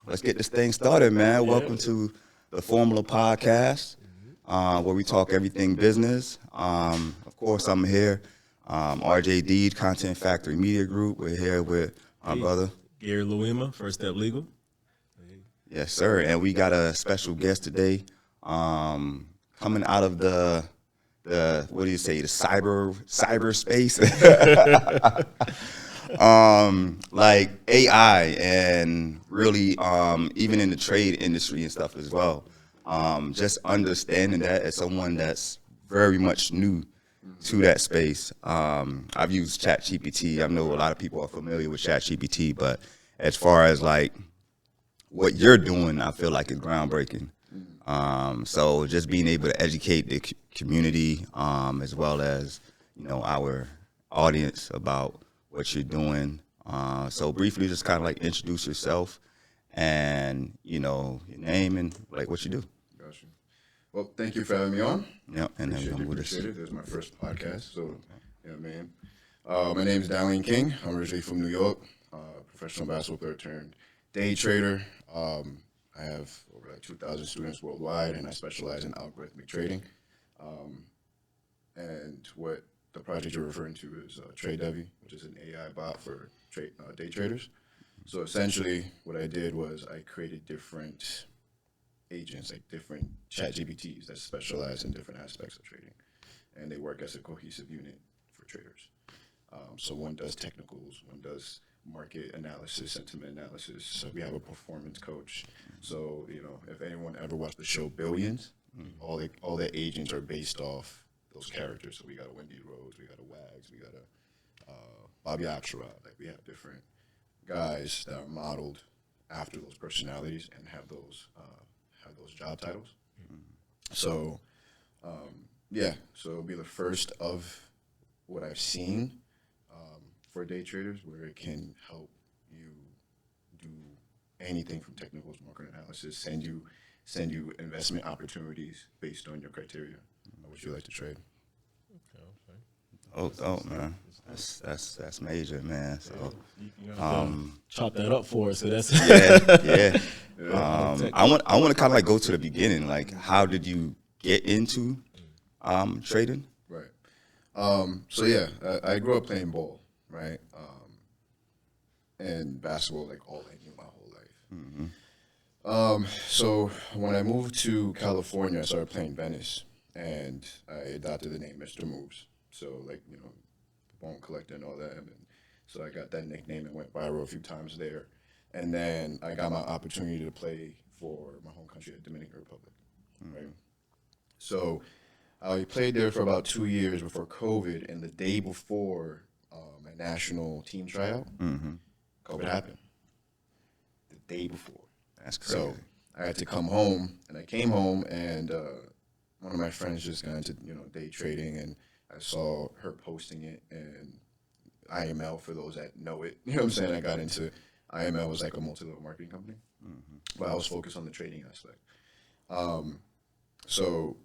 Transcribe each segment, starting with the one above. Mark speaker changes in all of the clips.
Speaker 1: Let's get this thing started, man. Welcome to the Formula Podcast, where we talk everything business. Of course, I'm here, RJ Deed, Content Factory Media Group. We're here with my brother.
Speaker 2: Gary Luima, First Step Legal.
Speaker 1: Yes, sir. And we got a special guest today, coming out of the what do you say, the cyberspace, like AI, and really even in the trade industry and stuff as well. Just understanding that as someone that's very much new to that space. I've used ChatGPT. I know a lot of people are familiar with ChatGPT, but as far as like what you're doing, I feel like is groundbreaking. So just being able to educate the community, as well as, our audience about what you're doing. So briefly, just kind of like introduce yourself and, your name and like what you do.
Speaker 3: Gotcha. Well, thank you for having me on.
Speaker 1: Yeah, and then we'll
Speaker 3: Appreciate it. This is my first podcast, so yeah, man. My name is Unveiling King. I'm originally from New York, professional basketball player turned day trader. I have over like 2,000 students worldwide, and I specialize in algorithmic trading. And what the project you're referring to is Trade Devi, which is an AI bot for day traders. So essentially, what I did was I created different agents, like different chat GPTs that specialize in different aspects of trading, and they work as a cohesive unit for traders. So one does technicals, one does market analysis, sentiment analysis. So we have a performance coach. So if anyone ever watched the show Billions, all the agents are based off those characters. So we got a Wendy Rose, we got a Wags, we got a Bobby Axelrod. Like we have different guys that are modeled after those personalities and have those job titles. So so it'll be the first of what I've seen for day traders, where it can help you do anything from technicals, market analysis, send you investment opportunities based on your criteria of what you like to trade.
Speaker 1: Oh, man, that's major, man. So
Speaker 2: Chop that up for us. So that's
Speaker 1: yeah. I want to kind of like go to the beginning. Like, how did you get into trading?
Speaker 3: Right. So yeah, I grew up playing ball, right? And basketball, like all I knew my whole life. So when I moved to California, I started playing Venice, and I adopted the name Mr. Moves. So bone collector and all that. And so I got that nickname and went viral a few times there. And then I got my opportunity to play for my home country, the Dominican Republic, right? So I played there for about 2 years before COVID, and the day before my national team tryout, COVID happened. The day before.
Speaker 1: That's crazy.
Speaker 3: So I had to come home, and I came home, and one of my friends just got into day trading, and I saw her posting it, and IML, for those that know it, you know what I'm saying? I got into IML, was like a multi-level marketing company, but I was focused on the trading aspect. So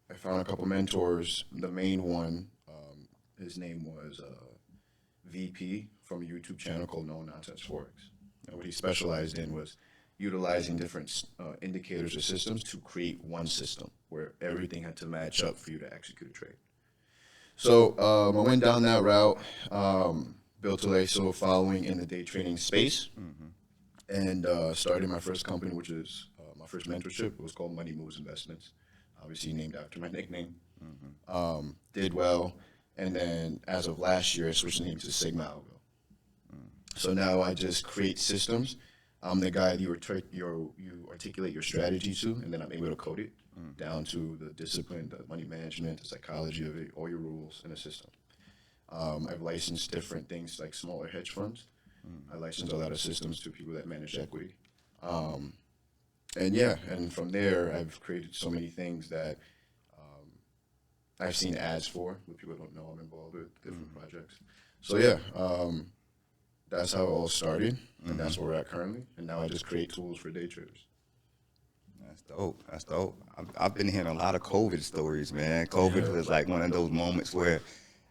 Speaker 3: I found a couple mentors. The main one, his name was VP from a YouTube channel called No Nonsense Forex. And what he specialized in was utilizing different indicators or systems to create one system where everything had to match up for you to execute a trade. So I went down that route, built a little following in the day trading space, and started my first company, which is my first mentorship. It was called Money Moves Investments, obviously named after my nickname. Did well, and then as of last year, I switched the name to Sigma Algo. So now I just create systems. I'm the guy you articulate your strategy to, and then I'm able to code it down to the discipline, the money management, the psychology of it, all your rules in a system. I've licensed different things like smaller hedge funds. I licensed a lot of systems to people that manage equity. And from there, I've created so many things that I've seen ads for, but people don't know I'm involved with different projects. So that's how it all started, and that's where we're at currently. And now I just create tools for day traders.
Speaker 1: That's dope. I've been hearing a lot of COVID stories, man. COVID was like one of those moments where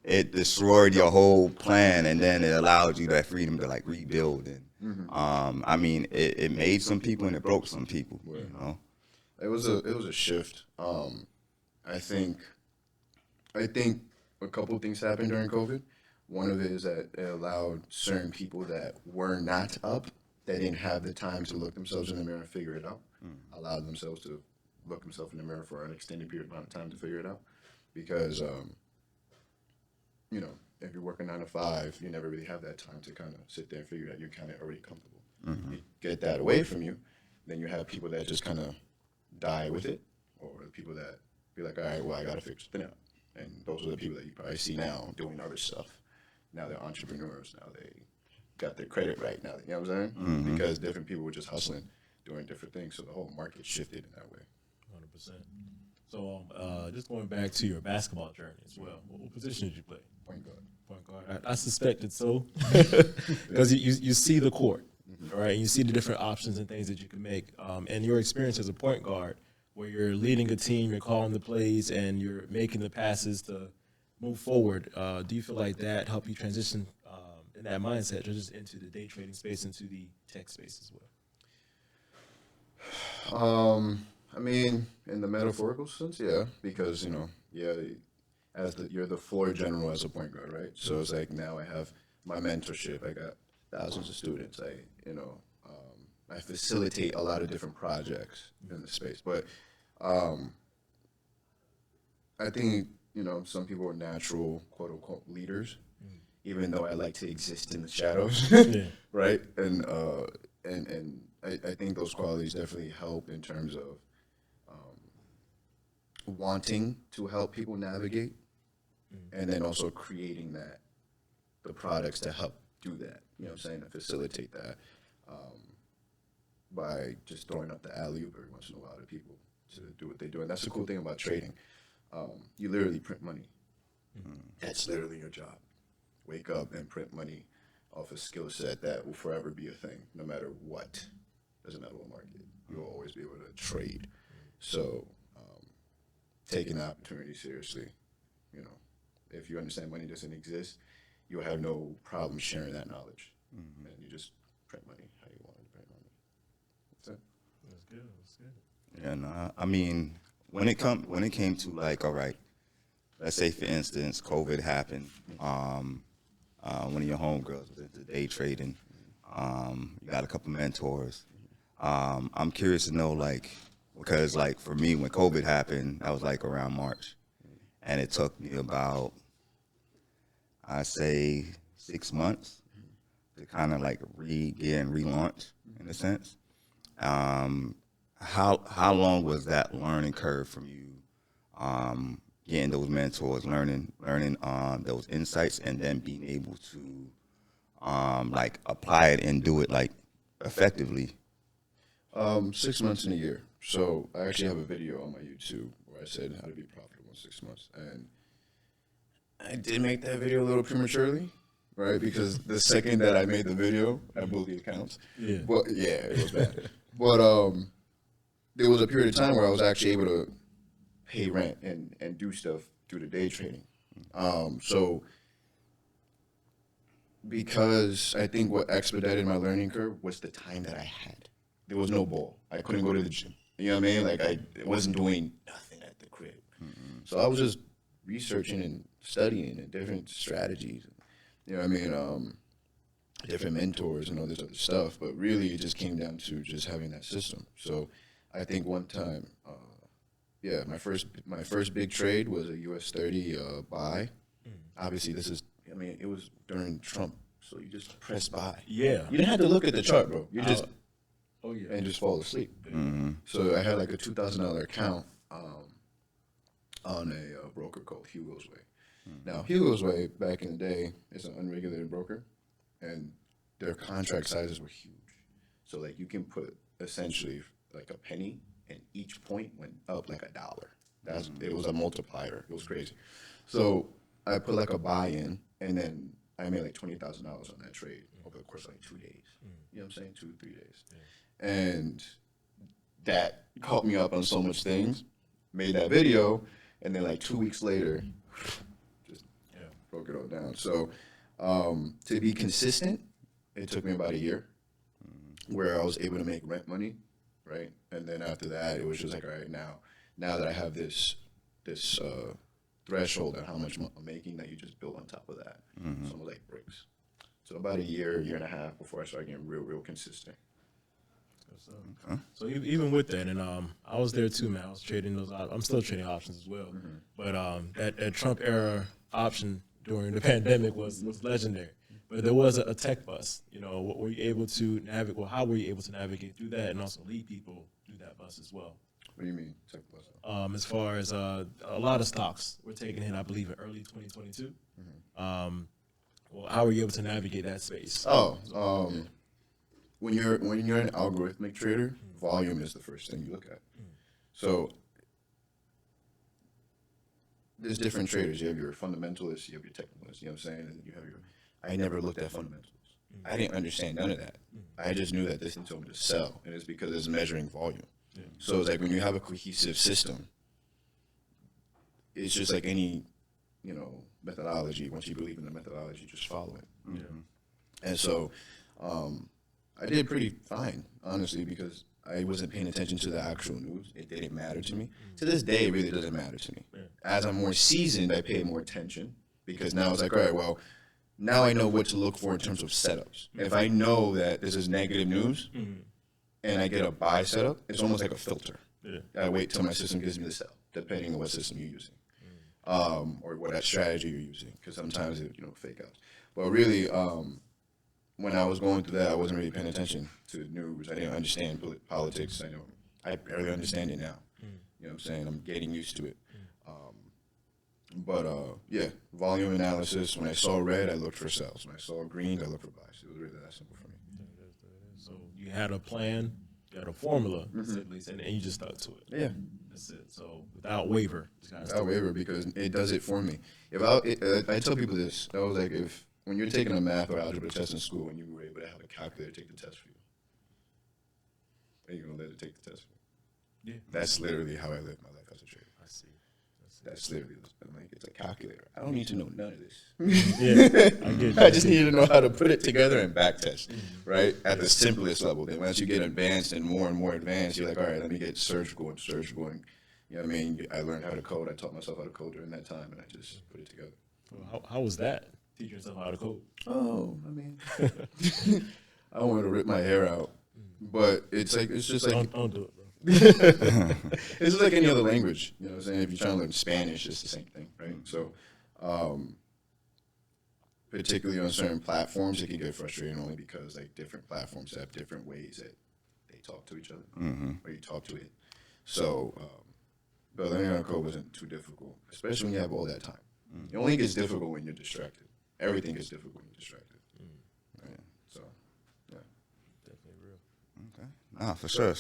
Speaker 1: it destroyed your whole plan, and then it allowed you that freedom to like rebuild. And I mean, it made some people and it broke some people. You know,
Speaker 3: it was a shift. I think a couple of things happened during COVID. One of it is that it allowed certain people that were not up, that didn't have the time to look themselves in the mirror and figure it out, allowed themselves to look themselves in the mirror for an extended period amount of time to figure it out. Because, you know, if you're working 9 to 5, you never really have that time to kind of sit there and figure it out. You're kind of already comfortable. You get that away from you, then you have people that just kind of die with it, or the people that be like, all right, well, I got to figure something out. And those are the people that you probably see now doing other stuff. Now they're entrepreneurs. Now they got their credit right now. You know what I'm saying? Because different people were just hustling, doing different things. So the whole market shifted in that way.
Speaker 2: 100%. So just going back to your basketball journey as well, what position did you play?
Speaker 3: Point guard.
Speaker 2: Point guard. I suspected so, because you see the court, right? And you see the different options and things that you can make. And your experience as a point guard, where you're leading a team, you're calling the plays, and you're making the passes to move forward. Do you feel like that helped you transition in that mindset just into the day trading space, into the tech space as well?
Speaker 3: I mean, in the metaphorical sense, yeah, because, you know, you're the floor general as a point guard, right? So it's like now I have my mentorship. I got thousands of students. I facilitate a lot of different projects in the space. But I think, you know, some people are natural, quote unquote, leaders, even though I like to exist in the shadows, right? And I think those qualities definitely help in terms of wanting to help people navigate, and then also creating the products to help do that. You know what I'm saying? To facilitate that by just throwing up the alley-oop every once in a while to people to do what they do. And that's the cool thing about trading. You literally print money. That's literally your job. Wake up and print money off a skill set that will forever be a thing, no matter what. Doesn't matter what market. You'll always be able to trade. So taking the opportunity seriously, you know, if you understand money doesn't exist, you'll have no problem sharing that knowledge. And you just print money how you want to print money. That's it.
Speaker 2: That's good. That's good.
Speaker 1: and I mean, when it came to like, all right, let's say for instance, COVID happened. One of your homegirls was into day trading. You got a couple mentors. I'm curious to know, like, because like for me, when COVID happened, that was like around March, and it took me about, I say, 6 months to kind of like relaunch in a sense. How long was that learning curve from you, getting those mentors, learning those insights, and then being able to like apply it and do it like effectively?
Speaker 3: 6 months in a year. So I actually have a video on my YouTube where I said how to be profitable in 6 months. And I did make that video a little prematurely, right? Because the second that I made the video, I blew the accounts.
Speaker 2: Yeah.
Speaker 3: Well, yeah, it was bad. But there was a period of time where I was actually able to pay rent and do stuff through the day trading. So because I think what expedited my learning curve was the time that I had. There was no ball. I couldn't go to the gym. You know what I mean? Like I wasn't doing nothing at the crib. So I was just researching and studying and different strategies. You know what I mean? Different mentors and all this other stuff. But really, it just came down to just having that system. So I think one time, my first big trade was a US 30 buy. Obviously, it was during Trump. So you just press buy.
Speaker 2: Yeah.
Speaker 3: You didn't have to look at the chart, bro. You just
Speaker 2: yeah.
Speaker 3: and just fall asleep. So I had like a $2,000 account on a broker called Hugo's Way. Now, Hugo's Way, back in the day, is an unregulated broker, and their contract sizes were huge. So like you can put essentially like a penny, and each point went up like $1. It was a multiplier. It was crazy. So I put like a buy in, and then I made like $20,000 on that trade over the course of like 2 days. You know what I'm saying? 2 or 3 days. And that caught me up on so much things, made that video, and then like 2 weeks later, just broke it all down. So to be consistent, it took me about a year where I was able to make rent money, right? And then after that, it was just like, all right, now that I have this threshold on how much I'm making, that you just build on top of that. So I'm like bricks. So about a year and a half before I started getting real consistent.
Speaker 2: So even with that, and I was there too, man. I was trading those. I'm still trading options as well. But that Trump era option during the pandemic was legendary. But there was a tech bust. You know, were you able to navigate? Well, how were you able to navigate through that and also lead people through that bust as well?
Speaker 3: What do you mean tech bust?
Speaker 2: As far as a lot of stocks were taking hit, I believe, in early 2022. Well, how were you able to navigate that space?
Speaker 3: When you're an algorithmic trader, volume is the first thing you look at. So there's different traders. You have your fundamentalists, you have your technicalists. You know what I'm saying? And you have your. I never looked at fundamentals. I didn't understand none of that. I just knew that this thing told me to sell, and it's because it's measuring volume. So it's like when you have a cohesive system, it's just like any, methodology. Once you believe in the methodology, just follow it. And so I did pretty fine, honestly, because I wasn't paying attention to the actual news. It didn't matter to me. To this day, it really doesn't matter to me. As I'm more seasoned, I pay more attention because now it's like, all right, well, now I know what to look for in terms of setups. If I know that this is negative news and I get a buy setup, it's almost like a filter. I wait till my system gives me the sell, depending on what system you're using or what strategy you're using, because sometimes it, fake outs. But really, when I was going through that, I wasn't really paying attention to the news. I didn't understand politics. I barely understand it now. You know what I'm saying? I'm getting used to it. Yeah, volume analysis. When I saw red, I looked for sells. When I saw green, I looked for buys. It was really that simple for me.
Speaker 2: So you had a plan, you had a formula, at least, and you just stuck to it.
Speaker 3: Yeah.
Speaker 2: That's it. So without waver.
Speaker 3: Without waver, because it does it for me. I tell people this. I was like, when you're taking a math or algebra test in school and you were able to have a calculator take the test for you, are you going to let it take the test for you?
Speaker 2: Yeah.
Speaker 3: That's literally how I live my life as a trader.
Speaker 2: I see.
Speaker 3: That's literally, it's a calculator. I don't need to know none of this.
Speaker 2: Yeah, I get you.
Speaker 3: I just need to know how to put it together and back test, right? At the simplest level. Then once you get advanced and more advanced, you're like, all right, let me get surgical. And, you know what I mean? I learned how to code. I taught myself how to code during that time, and I just put it together.
Speaker 2: Well, how was that? Teaching yourself how to code?
Speaker 3: Oh, I mean, I don't want to rip my hair out, but it's just like.
Speaker 2: Don't do it, bro.
Speaker 3: It's just like any other language, you know what I'm saying? If you're trying to learn Spanish, it's the same thing, right? So, particularly on certain platforms, it can get frustrating only because like different platforms have different ways that they talk to each other, or you talk to it. So, but learning how to code wasn't too difficult, especially when you have all that time. It only gets difficult when you're distracted. Everything gets difficult when you're distracted. Right? So, yeah.
Speaker 2: Definitely real.
Speaker 1: Okay. Nah, for sure.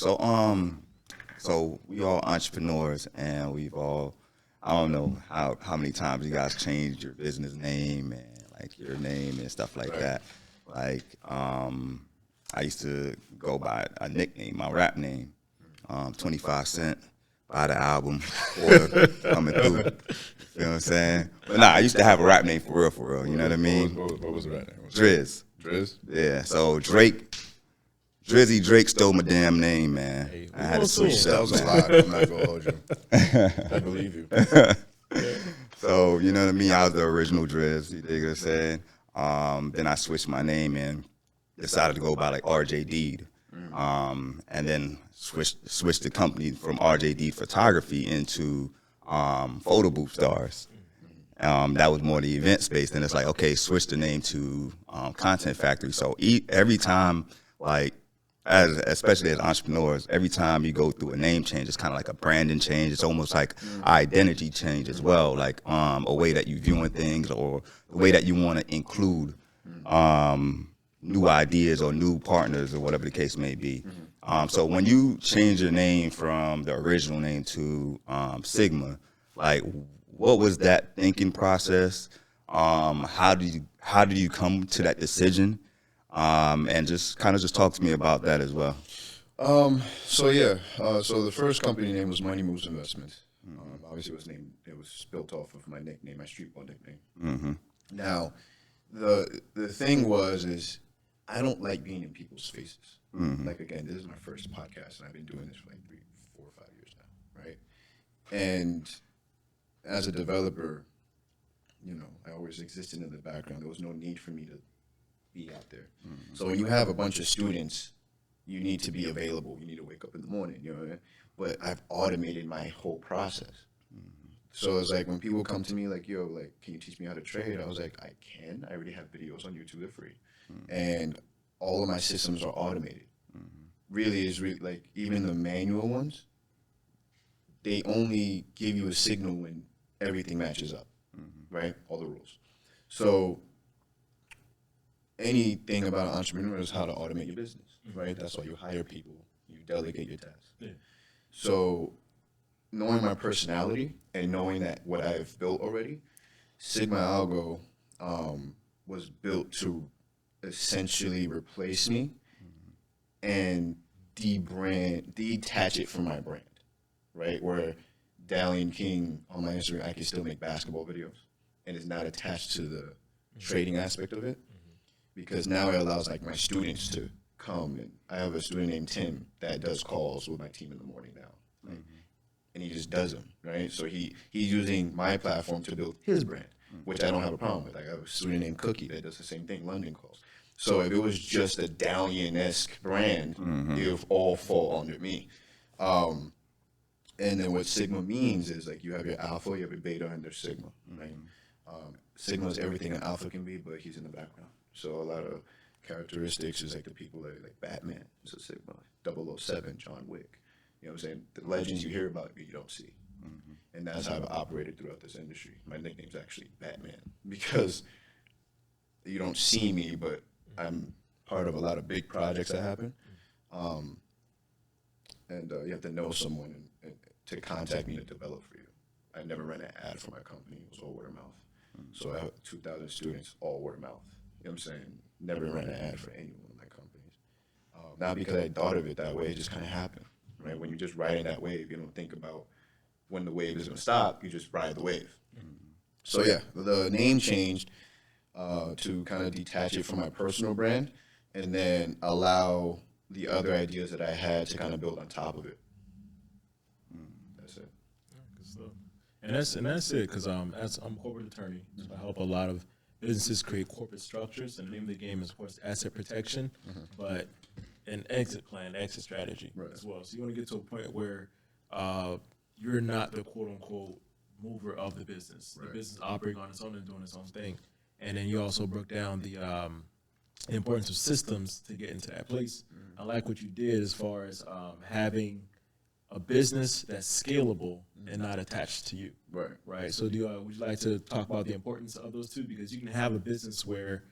Speaker 1: So we all entrepreneurs, and we've all, I don't know how many times you guys changed your business name and like your name and stuff like that. Like I used to go by a nickname, my rap name, 25 Cent. Buy the album, or coming through. You know what I'm saying? But nah, I used to have a rap name for real. You know what I mean?
Speaker 3: What was the rap name?
Speaker 1: Driz.
Speaker 3: Driz?
Speaker 1: Yeah. So Drizzy Drake stole my damn name, man.
Speaker 2: Hey,
Speaker 1: I had to switch it
Speaker 3: That
Speaker 1: up,
Speaker 3: was a
Speaker 1: man.
Speaker 3: lie. I'm not gonna hold you. I believe you.
Speaker 1: So, you know what I mean? I was the original Driz, you dig what I'm saying? Then I switched my name and decided to go by like RJ Deed. And then switched the company from RJ Deed Photography into Photo Booth Stars. That was more the event space. Then it's like, okay, switch the name to Content Factory. So every time, like, especially as entrepreneurs, every time you go through a name change, it's kind of like a branding change. It's almost like identity change as well, like a way that you viewing things or the way that you want to include new ideas or new partners or whatever the case may be. So when you change your name from the original name to Sigma, like what was that thinking process? How do you come to that decision? And just kind of talk to me about that as well.
Speaker 3: So the first company name was Money Moves Investments. Obviously it was built off of my nickname, my streetball nickname. Now, the thing is I don't like being in people's faces. Like, again, this is my first podcast, and I've been doing this for like 3, 4, 5 years now, right? And as a developer, I always existed in the background. There was no need for me to be out there. So when you have a bunch of students, you need to be available. You need to wake up in the morning, But I've automated my whole process. So it's like when people come to me like, yo, like, can you teach me how to trade? I was like, I can. I already have videos on YouTube. They're free. And all of my systems are automated. Really, like, even the manual ones, they only give you a signal when everything matches up, right? All the rules. So anything about an entrepreneur is how to automate your business, right? That's why you hire people. You delegate your tasks.
Speaker 2: Yeah.
Speaker 3: So knowing my personality and knowing that what I've built already, Sigma Algo was built to essentially replace me and detach it from my brand, right? Where Dalian King on my Instagram, I can still make basketball videos, and it's not attached to the trading aspect of it, because now it allows like my students to come. And I have a student named Tim that does calls with my team in the morning now, and he just does them, right? So he's using my platform to build his brand, which I don't have a problem with. Like, I have a student named Cookie that does the same thing, London calls. So if it was just a Dalian-esque brand, it would all fall under me. And then what Sigma means is, like, you have your alpha, you have your beta, and there's Sigma, right? Sigma is everything an alpha can be, but he's in the background. So a lot of characteristics is like the people that are like Batman is a Sigma, 007, John Wick. You know what I'm saying? The legends you hear about, you don't see. And that's how I've operated throughout this industry. My nickname's actually Batman, because you don't see me, but I'm part of a lot of big projects that happen. And you have to know someone and to contact me to develop for you. I never ran an ad for my company. It was all word of mouth. So I have 2,000 students, all word of mouth. You know what I'm saying? Never ran an ad for any one of my companies. Not because I thought of it that way, it just kind of happened, right? When you're just riding that wave, you don't think about when the wave is going to stop, you just ride the wave. So yeah, the name changed to kind of detach it from my personal brand and then allow the other ideas that I had to kind of build on top of it. That's it.
Speaker 2: Good stuff. And that's it, because as I'm a corporate attorney, so I help a lot of businesses create corporate structures, and the name of the game is, of course, asset protection, but an exit plan, exit strategy as well. So you want to get to a point where you're not the quote-unquote mover of the business. The business is operating on its own and doing its own thing. And then you also broke down the importance of systems to get into that place. I like what you did as far as having a business that's scalable and not attached to you. Right. So would you like to talk about the importance of those two? Because you can have a business where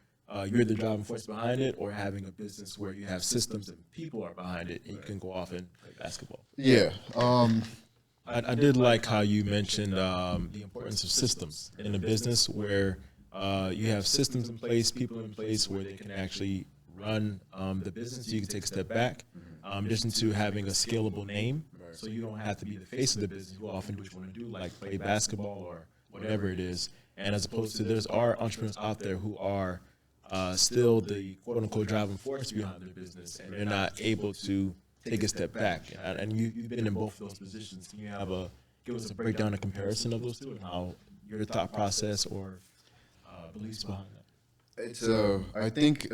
Speaker 2: you're the driving force behind it, or having a business where you have systems and people are behind it, and you can go off and play basketball.
Speaker 3: Yeah.
Speaker 2: I did like how you mentioned the importance of systems in a business where you have systems in place, people in place where they can actually run the business. You can take a step back. In addition to having a scalable name, so you don't have to be the face of the business. You often do what you want to do, like play basketball or whatever it is. And as opposed to, there's entrepreneurs out there who are still the quote-unquote driving force behind their business, and they're not able to take a step back. And you've been in both of those positions. Can you give us a breakdown, a comparison of those two, and how your thought process or beliefs behind that?
Speaker 3: It's I think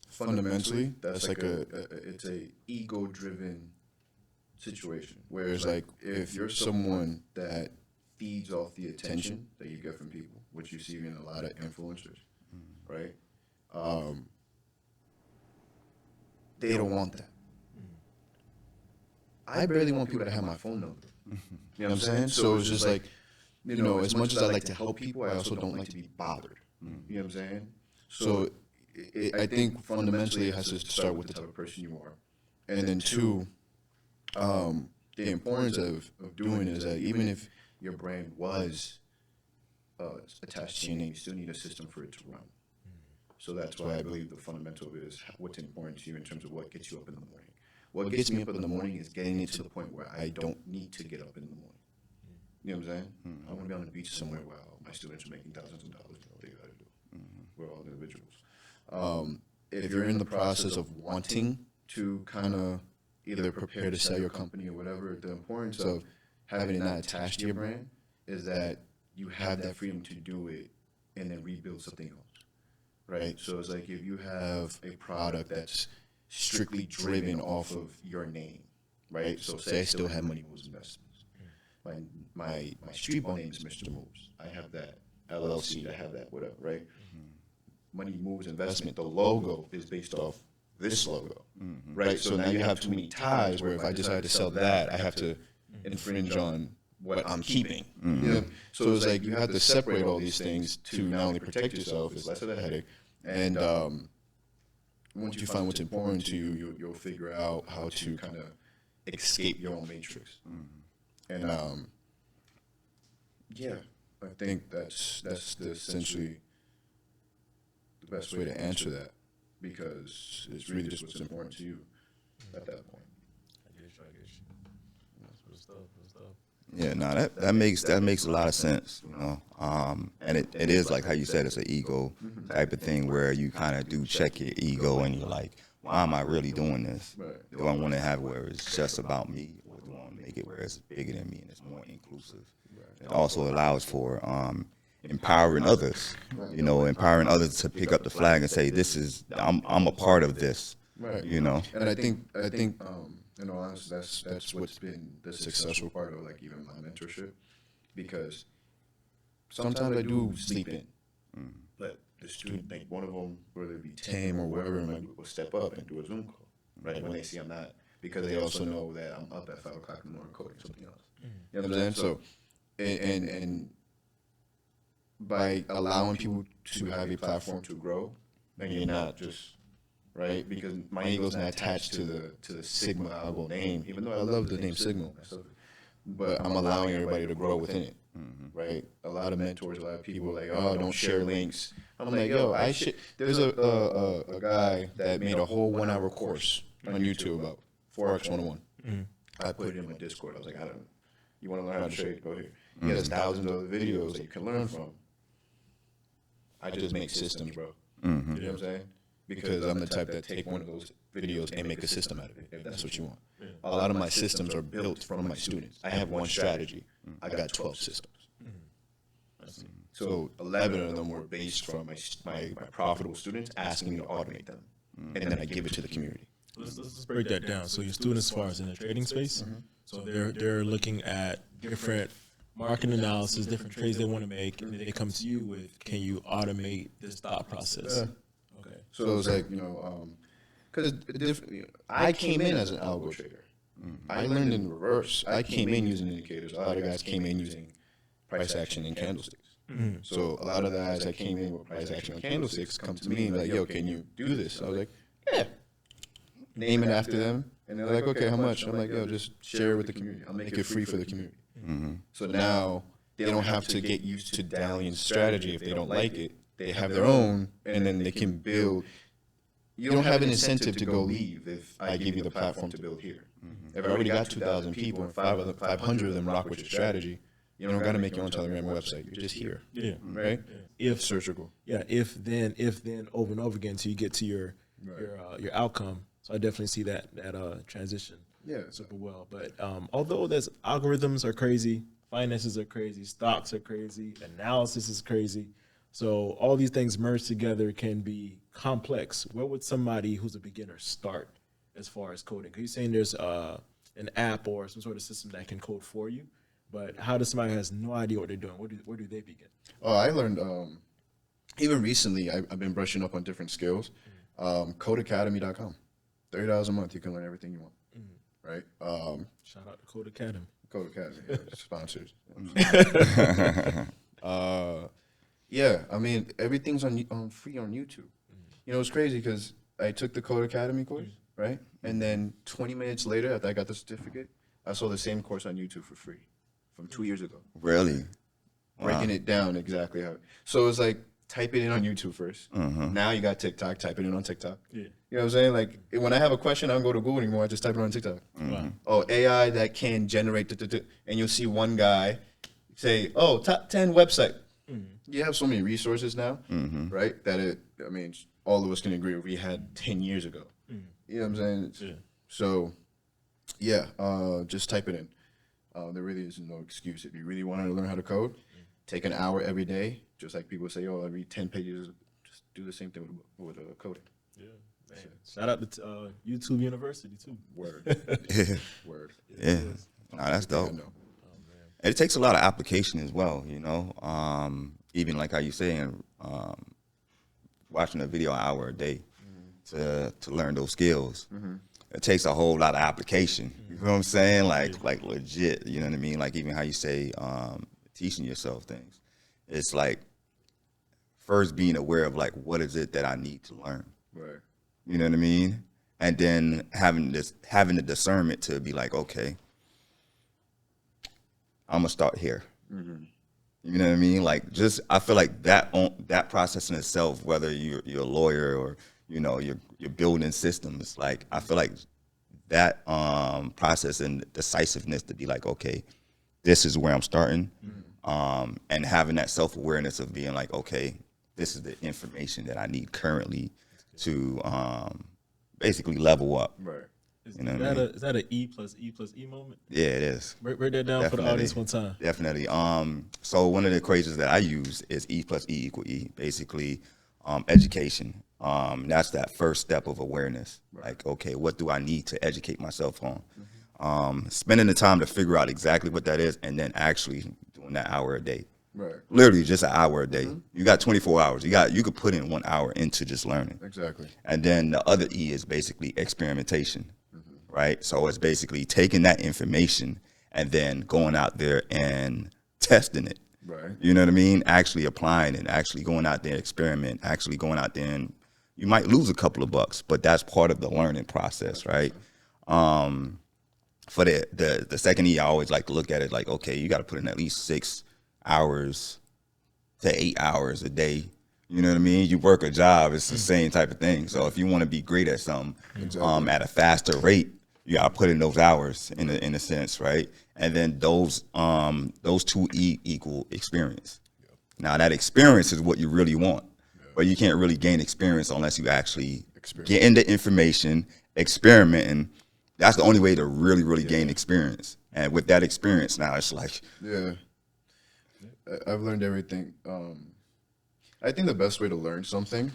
Speaker 3: fundamentally that's like it's a ego-driven situation, where it's like, if you're someone that feeds off the attention that you get from people, which you see in a lot of influencers, right? They don't want that. I barely want people to have my phone number. You know what I'm saying? So it's just like, as much as I like to help people, I also don't like to be bothered. You know what I'm saying? So I think fundamentally it has to start with the type of person you are. And then two, the importance of doing is that even if your brand was attached to your name, you still need a system for it to run. So that's why I believe the fundamental of it is what's important to you in terms of what gets you up in the morning. What gets me up in the morning is getting it to the point where I don't need to get up in the morning. You know what I'm saying? I want to be on the beach somewhere while my students are making thousands of dollars. You know what they got to do. We're all individuals. If you're in the process of wanting to kind of either prepare to sell your company or whatever, the importance of having it not attached to your brand is that you have that freedom to do it and then rebuild something else, right? So it's like if you have a product that's strictly driven off of your name, right? So say I still have Money Moves Investments. My street ball name is Mr. Moves. I have that LLC. I have that whatever, right? Money Moves Investment. The logo is based off this logo, right? So now you have too many ties where if I decide to sell that, I have to infringe on what I'm keeping. You know? So it's like you have to separate all these things to not only protect yourself, it's less of a headache, and once you find what's important to you, you'll figure out how to kind of escape your own matrix. And yeah, I think that's essentially the best way to answer that, because it's really just what's important to you at that point.
Speaker 2: I get you. That's good stuff.
Speaker 1: Yeah, no, that makes a lot of sense, you know. And it is like how you said, it's an ego type of thing where you kind of do check your ego and you're like, why am I really doing this? Do I want to have it where it's just about me, or do I want to make it where it's bigger than me and it's more inclusive? It also allows for empowering others, you know, empowering others to pick up the flag and say, this is, I'm a part of this, you know.
Speaker 3: And I think in all honesty, that's what's been the successful part of like even my mentorship, because sometimes I do sleep in, but the student, like one of them, whether it be Tim or whoever in my group, will step up and do a Zoom call, right? When they see I'm not, because they also know that I'm up at 5 o'clock in the morning coding something else. You know what I'm saying? So, and by allowing people to have a platform to grow, and you're not just, right? Because my ego's not attached to the Sigma Algo name, even though I love the name Sigma myself. But I'm allowing everybody to grow within it, right? A lot of mentors, a lot of people are like, oh, don't share links. I'm like, yo, there's a guy that made a whole 1-hour course on YouTube about Forex 101. I put it in my Discord. I was like, you want to learn how to trade? Go here. He has thousands of other videos that you can learn from. I just make systems, bro. You know what I'm saying? Because I'm the type that take one of those videos and make a system out of it, if that's what you want. A lot of my systems are built from my students. I have one strategy. I got 12 systems. So 11 of them were based from my profitable students asking me to automate them. And then I give it to the community.
Speaker 2: Let's break that down. So your students, as far as in the trading space, so they're looking at different market analysis, different trades they want to make, and then they come to you with, can you automate this thought process? Okay.
Speaker 3: So it was like, because I came in as an algo trader. I learned in reverse. I came in using indicators. A lot of guys came in using price action and candlesticks. So a lot of the guys that came in with price action and candlesticks come to me and be like, yo, can you do this? I was like, yeah. Name it after them. And they're like, okay, how much? I'm like, yo, just share it with the community. I'll make it free for the community. So now they don't have to get used to Dalian's strategy if they don't like it. They have their own, and then they can build. You don't have an incentive to go leave if I give you the platform to build here. If I already got 2,000 people and 500 of them rock with your strategy, you don't got to make your own Telegram website. You're just here. Yeah. Right?
Speaker 2: Yeah.
Speaker 3: If searchable.
Speaker 2: Yeah, if then over and over again until you get to your outcome. So I definitely see that transition.
Speaker 3: Yeah.
Speaker 2: Super well. But although there's algorithms are crazy, finances are crazy, stocks are crazy, analysis is crazy. So all these things merged together can be complex. Where would somebody who's a beginner start as far as coding? Because you're saying there's an app or some sort of system that can code for you, but how does somebody who has no idea what they're doing? Where do they begin?
Speaker 3: Oh, I learned even recently. I've been brushing up on different skills. Codeacademy.com, $30 a month. You can learn everything you want. Right.
Speaker 2: Shout out to Code Academy.
Speaker 3: Code Academy sponsors. Yeah, I mean everything's on free on YouTube. You know, it's crazy because I took the Code Academy course, right? And then 20 minutes later, after I got the certificate, I saw the same course on YouTube for free from 2 years ago.
Speaker 1: Really?
Speaker 3: Breaking it down exactly how. So it was like, type it in on YouTube first. Now you got TikTok, type it in on TikTok. Yeah. You know what I'm saying? Like, when I have a question, I don't go to Google anymore. I just type it on TikTok. Oh, AI that can generate, and you'll see one guy say, oh, top 10 website. You have so many resources now, right? That all of us can agree we had 10 years ago. You know what I'm saying? So, yeah, just type it in. There really is no excuse. If you really want to learn how to code, take an hour every day. Just like people say, oh, I read 10 pages. Just do the same thing with coding.
Speaker 2: Yeah. Man. Shout out to YouTube University, too.
Speaker 3: Word. Word.
Speaker 1: Yeah. No, that's dope. And it takes a lot of application as well, you know. Even like how you saying, watching a video an hour a day to learn those skills. It takes a whole lot of application. You know what I'm saying? Like legit. You know what I mean? Like even how you say teaching yourself things. It's like first being aware of like what is it that I need to learn.
Speaker 3: Right.
Speaker 1: You know what I mean? And then having the discernment to be like, okay, I'm gonna start here. You know what I mean? Like just I feel like that process in itself, whether you're a lawyer or you know you're building systems, like I feel like that process and decisiveness to be like, okay, this is where I'm starting, and having that self-awareness of being like, okay, this is the information that I need currently to basically level up.
Speaker 3: Right.
Speaker 2: Is that an E plus E plus E moment?
Speaker 1: Yeah, it is.
Speaker 2: Break that down
Speaker 1: Definitely.
Speaker 2: for the audience one time.
Speaker 1: Definitely. So one of the equations that I use is E plus E equal E, basically education. That's that first step of awareness. Right. Like, okay, what do I need to educate myself on? Spending the time to figure out exactly what that is and then actually doing that hour a day.
Speaker 3: Right.
Speaker 1: Literally just an hour a day. You got 24 hours. You could put in 1 hour into just learning.
Speaker 3: Exactly.
Speaker 1: And then the other E is basically experimentation. Right? So it's basically taking that information and then going out there and testing it.
Speaker 3: Right.
Speaker 1: You know what I mean? Actually applying it, actually going out there, experiment, actually going out there and you might lose a couple of bucks, but that's part of the learning process, right? For the second E, I always like to look at it like, okay, you got to put in at least 6 hours to 8 hours a day. You know what I mean? You work a job, it's the same type of thing. So if you want to be great at something at a faster rate, you got to put in those hours in a sense, right? And then those 2 E equal experience. Now that experience is what you really want, but you can't really gain experience unless you actually get into information, experimenting. That's the only way to really, really gain experience. And with that experience, now it's like,
Speaker 3: I've learned everything. I think the best way to learn something,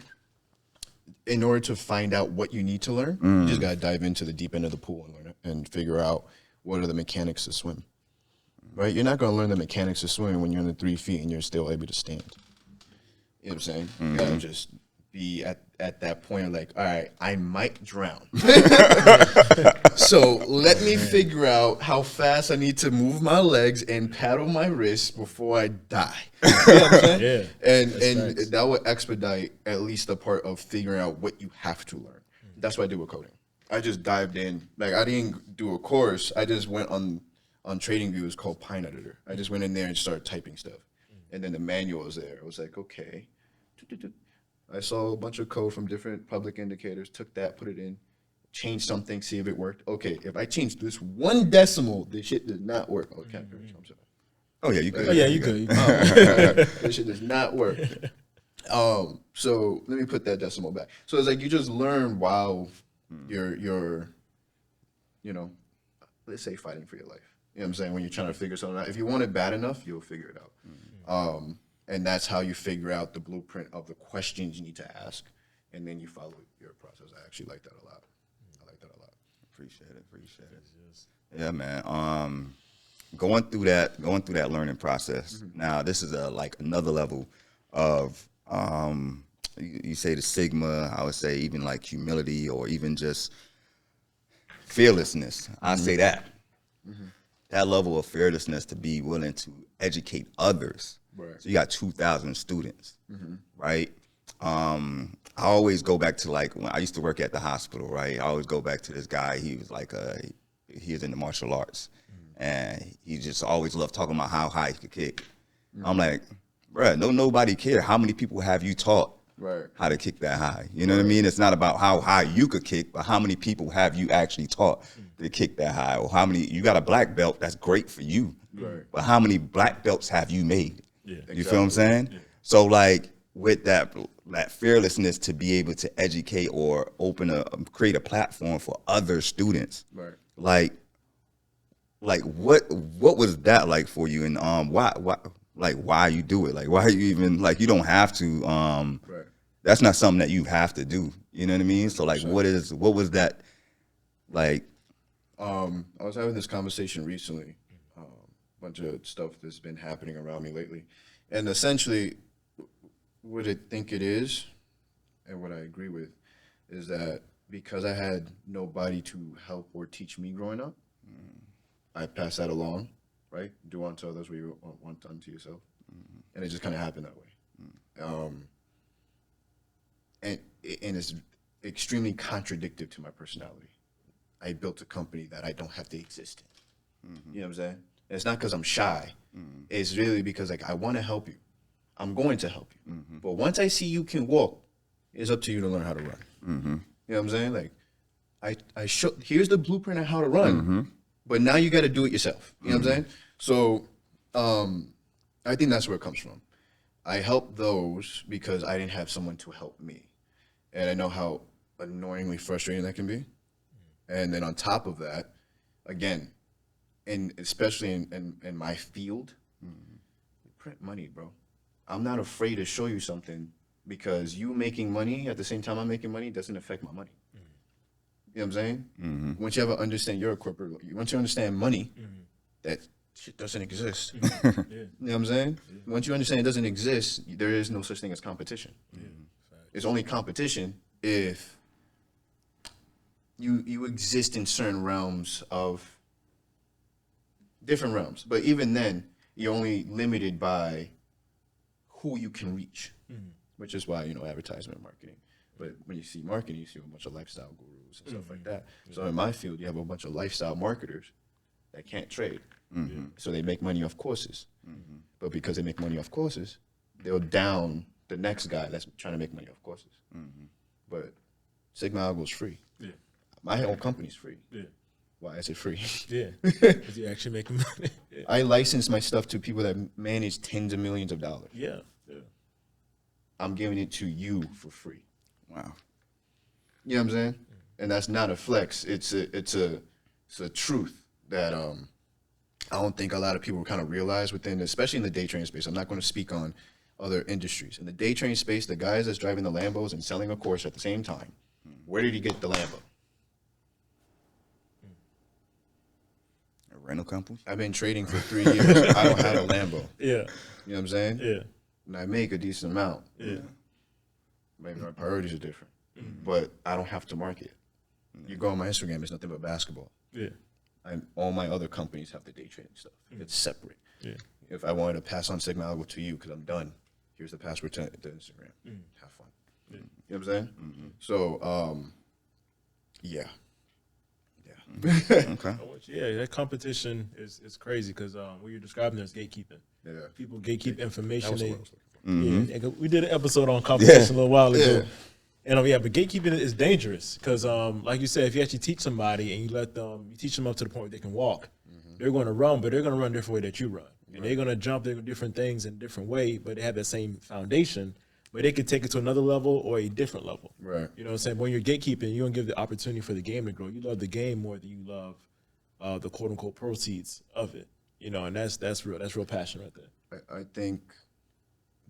Speaker 3: in order to find out what you need to learn, you just gotta dive into the deep end of the pool and learn it and figure out what are the mechanics to swim. Right? You're not gonna learn the mechanics to swim when you're under 3 feet and you're still able to stand. You know what I'm saying? You gotta just be at that point of like, all right, I might drown. So let me figure out how fast I need to move my legs and paddle my wrists before I die. You know what I'm saying? And that would expedite at least the part of figuring out what you have to learn. That's what I did with coding. I just dived in. Like I didn't do a course. I just went on TradingView. It's called Pine Editor. I just went in there and started typing stuff. And then the manual was there. I was like, okay. I saw a bunch of code from different public indicators, took that, put it in, changed something, see if it worked. Okay, if I change this 1 decimal, this shit does not work. Okay, I'm sorry.
Speaker 1: oh yeah, you could.
Speaker 2: Oh, yeah, you could.
Speaker 3: This shit does not work. So let me put that decimal back. So it's like you just learn while you're you know, let's say fighting for your life. You know what I'm saying? When you're trying to figure something out. If you want it bad enough, you'll figure it out. And that's how you figure out the blueprint of the questions you need to ask, and then you follow your process. I actually like that a lot.
Speaker 1: Appreciate it. Yeah, man. Going through that learning process. Now, this is another level of you say the sigma. I would say even like humility or even just fearlessness. I say that. That level of fearlessness to be willing to educate others.
Speaker 3: Right.
Speaker 1: So you got 2,000 students, right? I always go back to like when I used to work at the hospital, right? I always go back to this guy. He was like he was in the martial arts, and he just always loved talking about how high he could kick. I'm like, bruh, nobody care. How many people have you taught how to kick that high? You know what I mean? It's not about how high you could kick, but how many people have you actually taught to kick that high, or how many you got a black belt. That's great for you.
Speaker 3: Right.
Speaker 1: but how many black belts have you made?
Speaker 2: Yeah.
Speaker 1: You feel what I'm saying?
Speaker 2: Yeah.
Speaker 1: So like with that fearlessness to be able to educate or create a platform for other students,
Speaker 3: Right.
Speaker 1: like what was that like for you, and why you do it? Like why you even like you don't have to
Speaker 3: Right.
Speaker 1: that's not something that you have to do. You know what I mean? So like
Speaker 3: 100%.
Speaker 1: what was that like?
Speaker 3: I was having this conversation recently, bunch of stuff that's been happening around me lately, and essentially, what I think it is, and what I agree with, is that because I had nobody to help or teach me growing up, I passed that along, right? Do unto others what you want unto yourself, and it just kind of happened that way, and it's extremely contradictory to my personality. I built a company that I don't have to exist in. You know what I'm saying? And it's not because I'm shy. It's really because like I want to help you. I'm going to help you. But once I see you can walk, it's up to you to learn how to run. You know what I'm saying? Like I show here's the blueprint on how to run, but now you got to do it yourself. You know what I'm saying? So I think that's where it comes from. I help those because I didn't have someone to help me, and I know how annoyingly frustrating that can be. And then on top of that, again, and especially in my field, print money, bro. I'm not afraid to show you something because you making money at the same time I'm making money doesn't affect my money. You know what I'm saying? Once you ever understand you're a corporate, once you understand money, that shit doesn't exist. You know what I'm saying? Once you understand it doesn't exist, there is no such thing as competition. It's only competition if you exist in certain realms of different realms, but even then you're only limited by who you can reach, which is why advertisement marketing. But when you see marketing, you see a bunch of lifestyle gurus and stuff like that. So in my field, you have a bunch of lifestyle marketers that can't trade, so they make money off courses. But because they make money off courses, they'll down the next guy that's trying to make money off courses. But Sigma Algo is free. My own company's free. Why is it free?
Speaker 2: Because you're actually making money.
Speaker 3: I license my stuff to people that manage tens of millions of dollars. I'm giving it to you for free.
Speaker 1: Wow.
Speaker 3: You know what I'm saying? And that's not a flex. It's a truth that I don't think a lot of people kind of realize within, especially in the day trading space. I'm not going to speak on other industries. In the day trading space, the guys that's driving the Lambos and selling a course at the same time, where did he get the Lambo?
Speaker 1: A rental company?
Speaker 3: I've been trading for 3 years. I don't have a Lambo. You know what I'm saying? And I make a decent amount. Maybe my priorities are different. But I don't have to market. You go on my Instagram, it's nothing but basketball. And all my other companies have the day trading stuff. It's separate. If I wanted to pass on Sigma Algo to you because I'm done, here's the password to Instagram. Have fun. You know what I'm saying? So, yeah.
Speaker 1: Okay.
Speaker 2: Yeah, that competition is crazy because what you're describing there is gatekeeping. People gatekeep information.
Speaker 3: That was what I was looking for.
Speaker 2: We did an episode on competition a little while ago. And but gatekeeping is dangerous because, like you said, if you actually teach somebody and you teach them up to the point where they can walk, they're going to run, but they're going to run a different way that you run. And they're going to jump different things in a different way, but they have that same foundation, but they could take it to another level or a different level.
Speaker 3: Right.
Speaker 2: You know what I'm saying? When you're gatekeeping, you don't give the opportunity for the game to grow. You love the game more than you love the quote unquote proceeds of it. And that's real passion right there.
Speaker 3: I think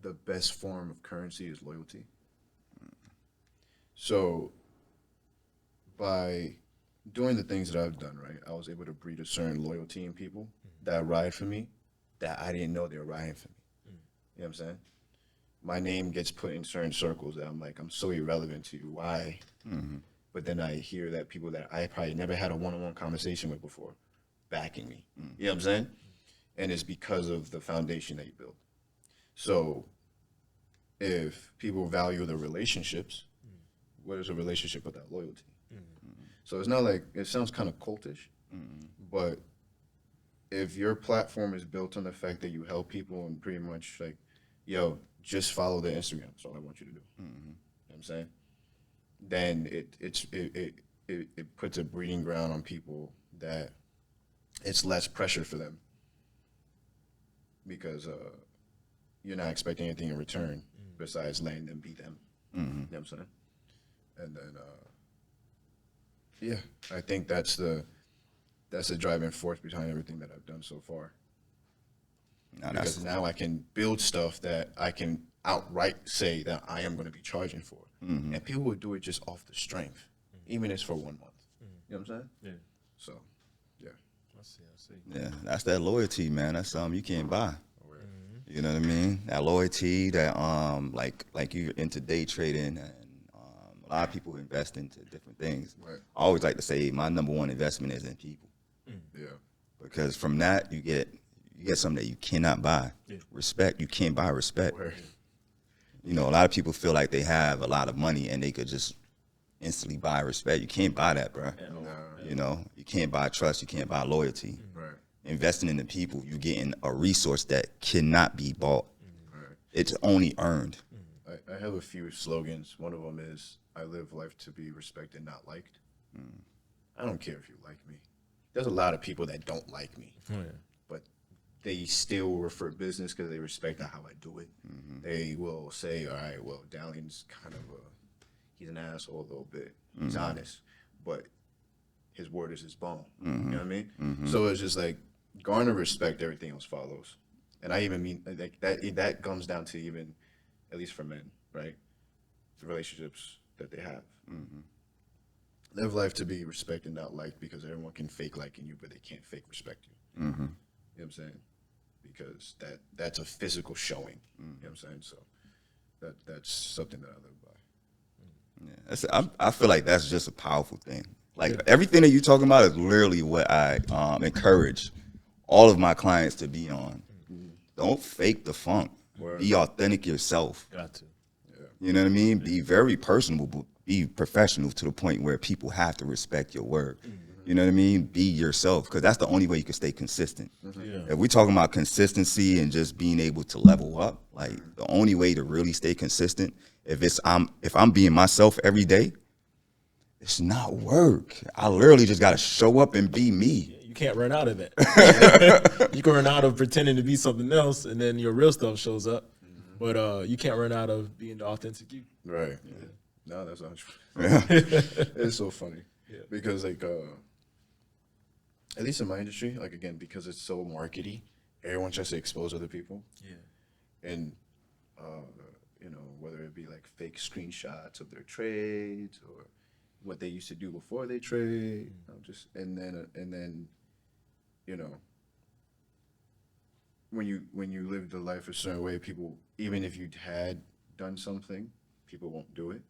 Speaker 3: the best form of currency is loyalty. So by doing the things that I've done, right, I was able to breed a certain loyalty in people that ride for me that I didn't know they were riding for me. You know what I'm saying? My name gets put in certain circles that I'm like, I'm so irrelevant to you. Why? But then I hear that people that I probably never had a one-on-one conversation with before backing me. You know what I'm saying? And it's because of the foundation that you build. So if people value the relationships, what is a relationship without loyalty? So it's not like, it sounds kind of cultish, but if your platform is built on the fact that you help people and pretty much like, yo, just follow the Instagram, that's all I want you to do. You know what I'm saying? Then it puts a breeding ground on people that it's less pressure for them because you're not expecting anything in return besides letting them be them. You know what I'm saying? And then, I think that's the driving force behind everything that I've done so far. Because now I can build stuff that I can outright say that I am going to be charging for. And people would do it just off the strength, even if it's for 1 month. You know what I'm saying?
Speaker 2: Yeah.
Speaker 3: So, yeah.
Speaker 2: I see.
Speaker 1: Yeah, that's that loyalty, man. That's something you can't buy. You know what I mean? That loyalty, that like you're into day trading, and a lot of people invest into different things.
Speaker 3: Right.
Speaker 1: I always like to say my number one investment is in people.
Speaker 3: Yeah.
Speaker 1: Because from that you get something that you cannot buy.
Speaker 2: Yeah.
Speaker 1: Respect. You can't buy respect.
Speaker 3: Word.
Speaker 1: You know, a lot of people feel like they have a lot of money and they could just instantly buy respect. You can't buy that, bro. You know, you can't buy trust. You can't buy loyalty.
Speaker 3: Right.
Speaker 1: Investing in the people, you're getting a resource that cannot be bought.
Speaker 3: Right.
Speaker 1: It's only earned.
Speaker 3: I have a few slogans. One of them is, I live life to be respected, not liked. I don't care if you like me. There's a lot of people that don't like me, but they still refer business because they respect how I do it. They will say, all right, well, Dallion's kind of he's an asshole a little bit. He's honest, but his word is his bone. You know what I mean? So it's just like, garner respect, everything else follows. And I even mean like that comes down to even, at least for men, right? The relationships that they have. Live life to be respected, not liked, because everyone can fake liking you, but they can't fake respect you. You know what I'm saying? Because that's a physical showing. You know what I'm saying? So that's something that I live by.
Speaker 1: Yeah, I feel like that's just a powerful thing. Like everything that you're talking about is literally what I encourage all of my clients to be on. Don't fake the funk. Be authentic yourself.
Speaker 2: Got to.
Speaker 1: You know what I mean? Be very personable, but be professional to the point where people have to respect your word. You know what I mean? Be yourself, because that's the only way you can stay consistent. If we're talking about consistency and just being able to level up, like the only way to really stay consistent, if I'm being myself every day, it's not work. I literally just got to show up and be me.
Speaker 2: You can't run out of that. You can run out of pretending to be something else, and then your real stuff shows up. But you can't run out of being the authentic you.
Speaker 3: Right. Yeah. No, that's 100%.
Speaker 1: Yeah.
Speaker 3: It's so funny. Because like at least in my industry, like again, because it's so markety, everyone tries to expose other people. And you know, whether it be like fake screenshots of their trades or what they used to do before they trade, and then you know, when you live the life a certain way, people, even if you had done something, people won't do it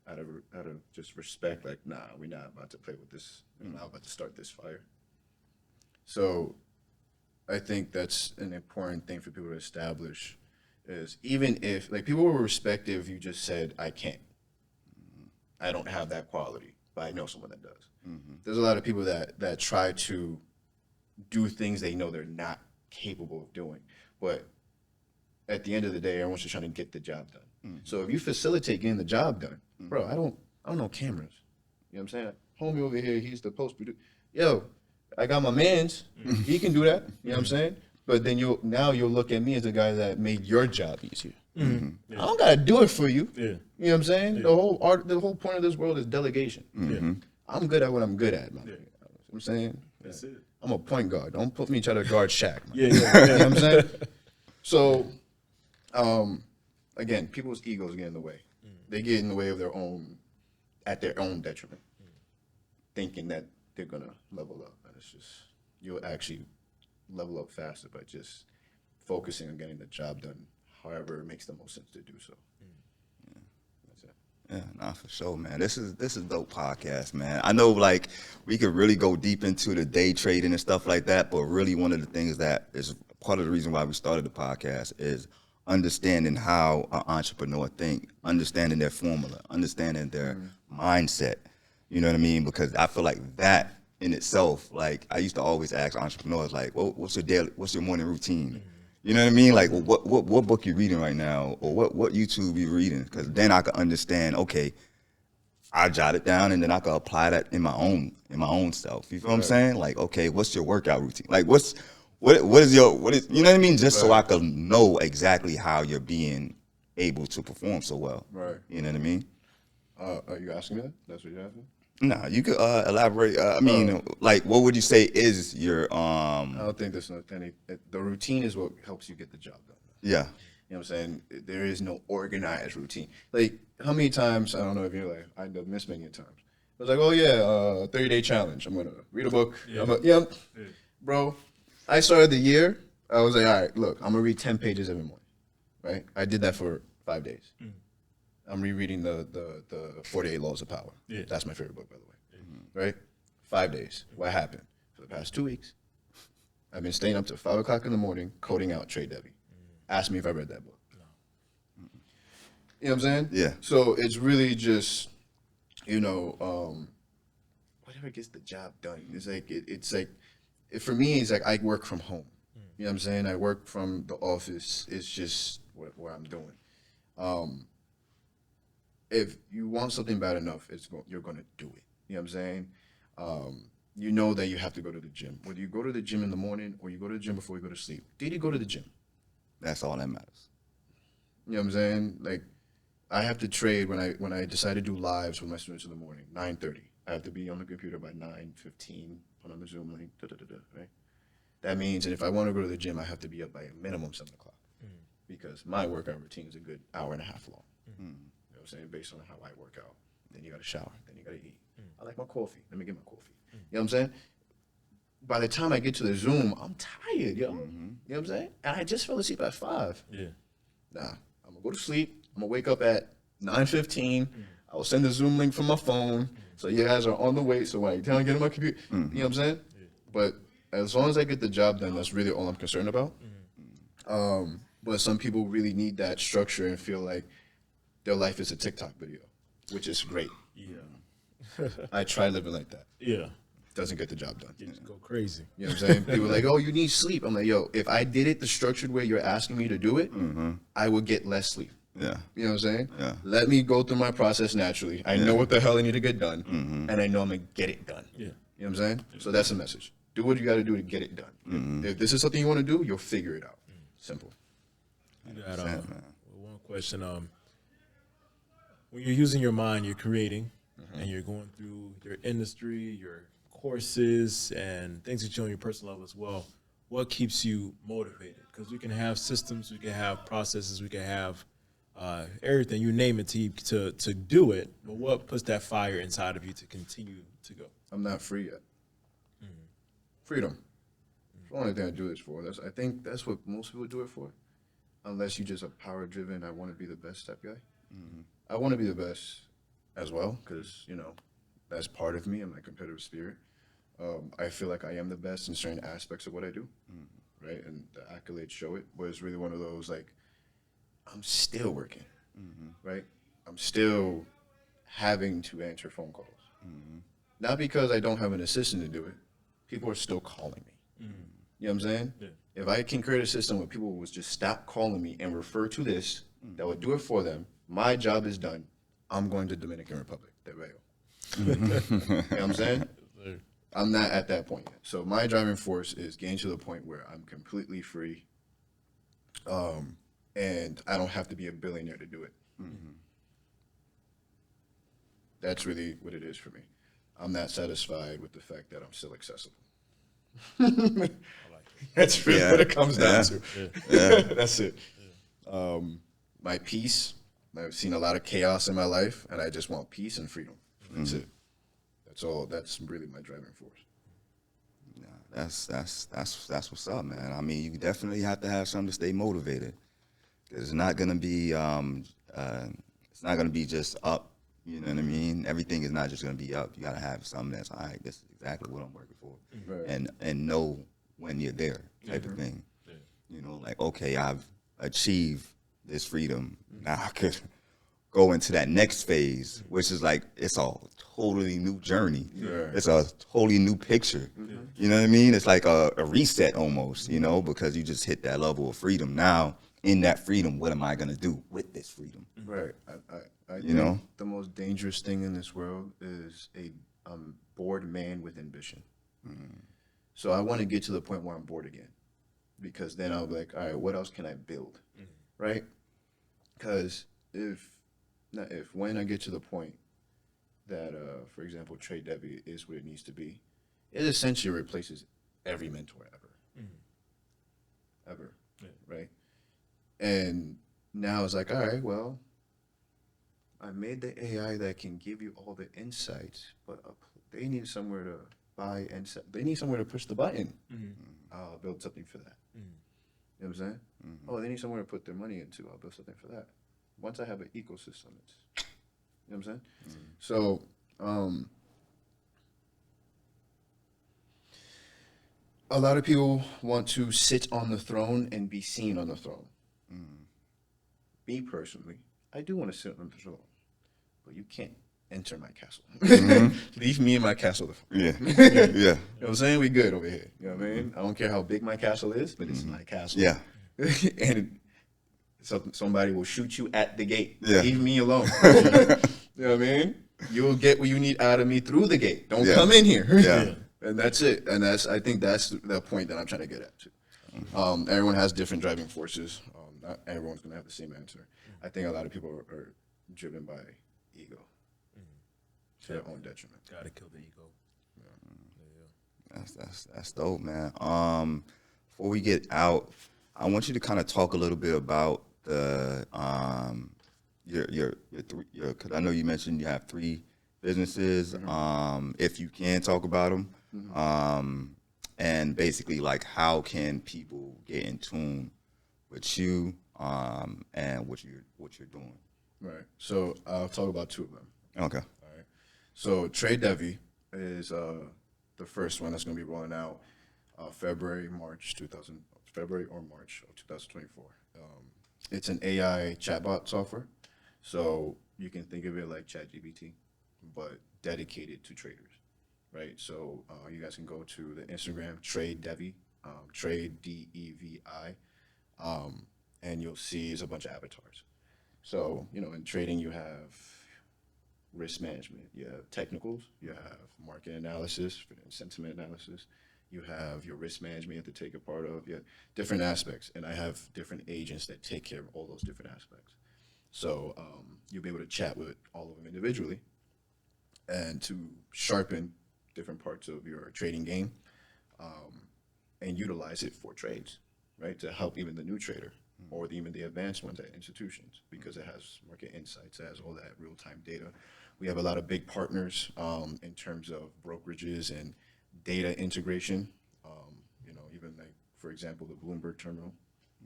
Speaker 3: out of just respect. Like, nah, we're not about to play with this. We're not about to start this fire. So I think that's an important thing for people to establish, is even if, like, people will respect it if you just said, I can't. I don't have that quality, but I know someone that does. There's a lot of people that try to do things they know they're not capable of doing. But at the end of the day, everyone's just trying to get the job done. So if you facilitate getting the job done, bro, I don't know cameras. You know what I'm saying? Homie over here, he's the post producer. Yo, I got my mans. He can do that. You know what I'm saying? But then you'll look at me as the guy that made your job easier. I don't gotta do it for you. You know what I'm saying? The whole point of this world is delegation. I'm good at what I'm good at, man. You know what I'm saying?
Speaker 2: That's it.
Speaker 3: I'm a point guard. Don't put me try to guard Shaq, man.
Speaker 2: Yeah.
Speaker 3: You know what I'm saying? So, again, people's egos get in the way. They get in the way of at their own detriment, thinking that they're gonna level up. And it's just, you'll actually level up faster by just focusing on getting the job done, however it makes the most sense to do so. That's it.
Speaker 1: Yeah, nah, for sure, man. This is a dope podcast, man. I know, like, we could really go deep into the day trading and stuff like that, but really one of the things that is part of the reason why we started the podcast is understanding how an entrepreneur think, understanding their formula, understanding their mindset. You know what I mean? Because I feel like that in itself, like, I used to always ask entrepreneurs, like, well, what's your morning routine? You know what I mean? Like, well, what book you reading right now, or what YouTube you reading? Because then I could understand. Okay, I jot it down, and then I could apply that in my own self. You feel what I'm saying? Like, okay, what's your workout routine? Like, what's what is you know what I mean? Just so I can know exactly how you're being able to perform so well.
Speaker 3: Right.
Speaker 1: You know what I mean?
Speaker 3: Are you asking me that? That's what you're asking?
Speaker 1: No, you could elaborate. I mean, like, what would you say is your
Speaker 3: I don't think there's any. The routine is what helps you get the job done.
Speaker 1: yeah.
Speaker 3: You know what I'm saying? There is no organized routine. Like, how many times, I don't know if you're like, I've missed many times. I was like, oh yeah, 30-day challenge. I'm going to read a book. Bro, I started the year. I was like, all right, look, I'm going to read 10 pages every morning. Right? I did that for 5 days. I'm rereading the 48 Laws of Power.
Speaker 2: Yeah.
Speaker 3: That's my favorite book, by the way. Right? 5 days. What happened? For the past 2 weeks, I've been staying up to 5 o'clock in the morning coding out Trade Debbie. Ask me if I read that book. No. You know what I'm saying?
Speaker 1: Yeah.
Speaker 3: So it's really just, whatever gets the job done. It's like, for me, it's like I work from home. You know what I'm saying? I work from the office. It's just what I'm doing. If you want something bad enough, you're going to do it. You know what I'm saying? You know that you have to go to the gym. Whether you go to the gym in the morning or you go to the gym before you go to sleep. Did you go to the gym?
Speaker 1: That's all that matters.
Speaker 3: You know what I'm saying? Like, I have to trade when I decide to do lives with my students in the morning, 9:30. I have to be on the computer by 9:15, put on the Zoom link, right? That means that if I want to go to the gym, I have to be up by a minimum 7 o'clock because my workout routine is a good hour and a half long. You know what I'm saying? Based on how I work out. Then you got to shower. Then you got to eat. I like my coffee. Let me get my coffee. You know what I'm saying? By the time I get to the Zoom, I'm tired, yo. You know what I'm saying? And I just fell asleep at 5.
Speaker 2: Yeah.
Speaker 3: Nah, I'm going to go to sleep. I'm going to wake up at 9:15. I'll send the Zoom link from my phone. So you guys are on the way. So when I tell you to get on my computer, you know what I'm saying? Yeah. But as long as I get the job done, that's really all I'm concerned about. But some people really need that structure and feel like their life is a TikTok video, which is great.
Speaker 2: Yeah.
Speaker 3: I try living like that.
Speaker 2: Yeah.
Speaker 3: Doesn't get the job done.
Speaker 2: You just go crazy.
Speaker 3: You know what I'm saying? People are like, oh, you need sleep. I'm like, yo, if I did it the structured way you're asking me to do it, I would get less sleep.
Speaker 1: Yeah.
Speaker 3: You know what I'm saying?
Speaker 1: Yeah.
Speaker 3: Let me go through my process naturally. I know what the hell I need to get done, and I know I'm going to get it done.
Speaker 2: Yeah.
Speaker 3: You know what I'm saying? So that's the message. Do what you got to do to get it done. If this is something you want to do, you'll figure it out. Simple.
Speaker 2: You got one question. When you're using your mind, you're creating, and you're going through your industry, your courses, and things that you do on your personal level as well. What keeps you motivated? Because we can have systems, we can have processes, we can have everything, you name it, to do it. But what puts that fire inside of you to continue to go?
Speaker 3: I'm not free yet. Freedom. It's the only thing I do this for. I think that's what most people do it for. Unless you just a power-driven, I want to be the best type guy. I want to be the best as well because, that's part of me and my competitive spirit. I feel like I am the best in certain aspects of what I do, right? And the accolades show it, but it's really one of those, like, I'm still working, right? I'm still having to answer phone calls. Not because I don't have an assistant to do it. People are still calling me. You know what I'm saying? Yeah. If I can create a system where people would just stop calling me and refer to this, that would do it for them, my job is done. I'm going to Dominican Republic. You know what I'm saying? I'm not at that point yet. So my driving force is getting to the point where I'm completely free, and I don't have to be a billionaire to do it. That's really what it is for me. I'm not satisfied with the fact that I'm still accessible. That's really what it comes down to. That's it. My peace. I've seen a lot of chaos in my life, and I just want peace and freedom. That's it. That's all. That's really my driving force.
Speaker 1: Yeah, that's what's up, man. I mean, you definitely have to have something to stay motivated. It's not gonna be just up. You know what I mean? Everything is not just gonna be up. You gotta have something that's all right. This is exactly what I'm working for, and know when you're there, type of thing. Yeah. Like, okay, I've achieved this freedom. Now I could go into that next phase, which is like, it's a totally new journey. Yeah. It's a totally new picture. You know what I mean? It's like a reset almost, because you just hit that level of freedom. Now, in that freedom, what am I going to do with this freedom?
Speaker 3: Right. I think the most dangerous thing in this world is a bored man with ambition. So I want to get to the point where I'm bored again. because then I'll be like, all right, what else can I build, right? Because when I get to the point that, for example, Trade Debbie is what it needs to be, it essentially replaces every mentor ever, right? And now it's like, all right, well, I made the AI that can give you all the insights, but they need somewhere to buy and sell. They need somewhere to push the button. I'll build something for that. You know what I'm saying? Oh, they need somewhere to put their money into. I'll build something for that. Once I have an ecosystem, it's, you know what I'm saying? So, a lot of people want to sit on the throne and be seen on the throne. Me personally, I do want to sit on the throne, but you can't enter my castle. Leave me in my castle.
Speaker 1: Yeah.
Speaker 3: You know what I'm saying? We good over here. You know what I mean? I don't care how big my castle is, but it's my castle.
Speaker 1: Yeah.
Speaker 3: And somebody will shoot you at the gate.
Speaker 1: Yeah.
Speaker 3: Leave me alone. You know what I mean? You'll get what you need out of me through the gate. Don't come in here.
Speaker 1: Yeah.
Speaker 3: And that's it. And I think that's the point that I'm trying to get at too. Everyone has different driving forces. Not everyone's going to have the same answer. I think a lot of people are driven by ego to their own detriment.
Speaker 2: Gotta kill the ego.
Speaker 1: That's dope, man. Before we get out, I want you to kind of talk a little bit about the your because I know you mentioned you have 3 businesses. If you can talk about them, and basically like how can people get in tune with you and what you're doing.
Speaker 3: Right. So I'll talk about 2 of them.
Speaker 1: Okay.
Speaker 3: All right. So Trade Debbie is the first one that's going to be rolling out February or March of 2024. It's an AI chatbot software. So you can think of it like ChatGPT, but dedicated to traders, right? So you guys can go to the Instagram, Trade Debbie, Trade DEVI, and you'll see it's a bunch of avatars. So, in trading, you have risk management, you have technicals, you have market analysis, sentiment analysis, you have your risk management you have to take a part of, you have different aspects. And I have different agents that take care of all those different aspects. So you'll be able to chat with all of them individually and to sharpen different parts of your trading game and utilize it for trades, right? To help even the new trader or even the advanced ones at institutions, because it has market insights, it has all that real-time data. We have a lot of big partners in terms of brokerages and data integration. Even like, for example, the Bloomberg terminal,